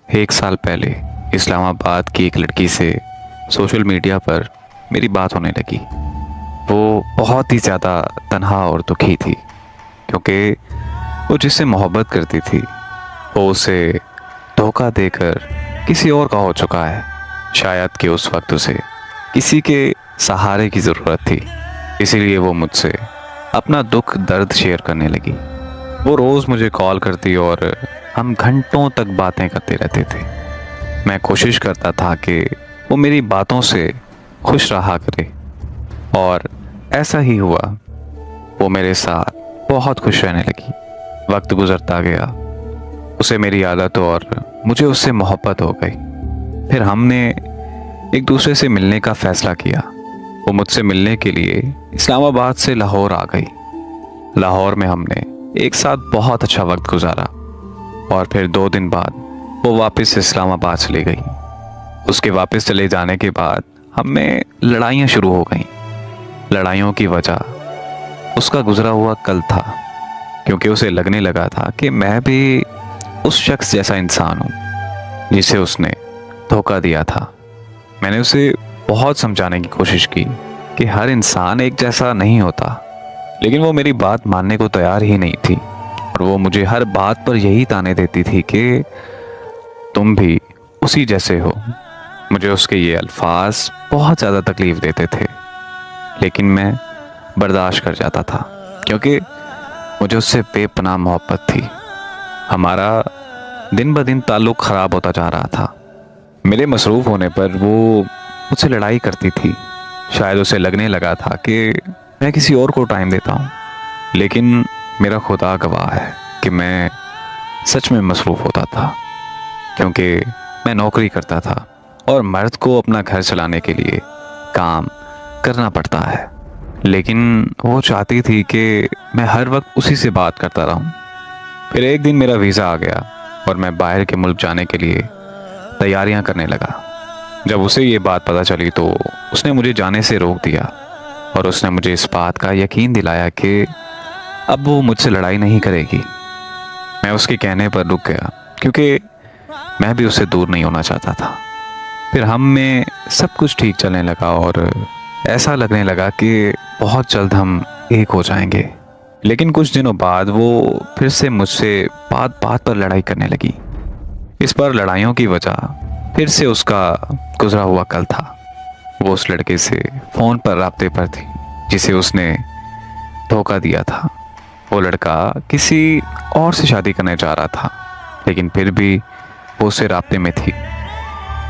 एक साल पहले इस्लामाबाद की एक लड़की से सोशल मीडिया पर मेरी बात होने लगी। वो बहुत ही ज़्यादा तन्हा और दुखी थी क्योंकि वो जिससे मोहब्बत करती थी वो उसे धोखा देकर किसी और का हो चुका है। शायद कि उस वक्त उसे किसी के सहारे की ज़रूरत थी, इसीलिए वो मुझसे अपना दुख दर्द शेयर करने लगी। वो रोज़ मुझे कॉल करती और हम घंटों तक बातें करते रहते थे। मैं कोशिश करता था कि वो मेरी बातों से खुश रहा करे और ऐसा ही हुआ। वो मेरे साथ बहुत खुश रहने लगी। वक्त गुजरता गया, उसे मेरी आदत और मुझे उससे मोहब्बत हो गई। फिर हमने एक दूसरे से मिलने का फ़ैसला किया। वो मुझसे मिलने के लिए इस्लामाबाद से लाहौर आ गई। लाहौर में हमने एक साथ बहुत अच्छा वक्त गुजारा और फिर 2 दिन बाद वो वापस इस्लामाबाद चली गई। उसके वापस चले जाने के बाद हम में लड़ाइयाँ शुरू हो गईं। लड़ाइयों की वजह उसका गुजरा हुआ कल था, क्योंकि उसे लगने लगा था कि मैं भी उस शख्स जैसा इंसान हूँ जिसे उसने धोखा दिया था। मैंने उसे बहुत समझाने की कोशिश की कि हर इंसान एक जैसा नहीं होता, लेकिन वो मेरी बात मानने को तैयार ही नहीं थी और वो मुझे हर बात पर यही ताने देती थी कि तुम भी उसी जैसे हो। मुझे उसके ये अल्फाज बहुत ज़्यादा तकलीफ़ देते थे, लेकिन मैं बर्दाश्त कर जाता था क्योंकि मुझे उससे बेपनाह मोहब्बत थी। हमारा दिन ब दिन ताल्लुक़ ख़राब होता जा रहा था। मेरे मसरूफ़ होने पर वो मुझसे लड़ाई करती थी। शायद उसे लगने लगा था कि मैं किसी और को टाइम देता हूँ, लेकिन मेरा खुदा गवाह है कि मैं सच में मसरूफ़ होता था, क्योंकि मैं नौकरी करता था और मर्द को अपना घर चलाने के लिए काम करना पड़ता है। लेकिन वो चाहती थी कि मैं हर वक्त उसी से बात करता रहूं। फिर एक दिन मेरा वीज़ा आ गया और मैं बाहर के मुल्क जाने के लिए तैयारियां करने लगा। जब उसे ये बात पता चली तो उसने मुझे जाने से रोक दिया और उसने मुझे इस बात का यकीन दिलाया कि अब वो मुझसे लड़ाई नहीं करेगी। मैं उसके कहने पर रुक गया क्योंकि मैं भी उससे दूर नहीं होना चाहता था। फिर हम में सब कुछ ठीक चलने लगा और ऐसा लगने लगा कि बहुत जल्द हम एक हो जाएंगे। लेकिन कुछ दिनों बाद वो फिर से मुझसे बात बात पर लड़ाई करने लगी। इस पर लड़ाइयों की वजह फिर से उसका गुजरा हुआ कल था। वो उस लड़के से फ़ोन पर राब्ते पर थी जिसे उसने धोखा दिया था। वो लड़का किसी और से शादी करने जा रहा था, लेकिन फिर भी वो उससे राब्ते में थी।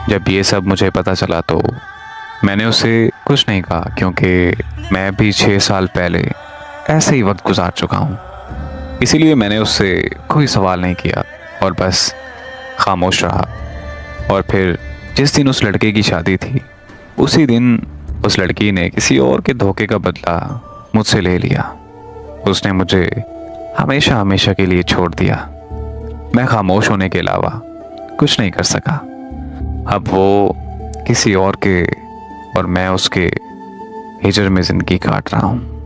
जब ये सब मुझे पता चला तो मैंने उसे कुछ नहीं कहा, क्योंकि मैं भी 6 साल पहले ऐसे ही वक्त गुजार चुका हूँ। इसीलिए मैंने उससे कोई सवाल नहीं किया और बस खामोश रहा। और फिर जिस दिन उस लड़के की शादी थी, उसी दिन उस लड़की ने किसी और के धोखे का बदला मुझसे ले लिया। उसने मुझे हमेशा हमेशा के लिए छोड़ दिया। मैं खामोश होने के अलावा कुछ नहीं कर सका। अब वो किसी और के और मैं उसके हिजर में ज़िंदगी काट रहा हूँ।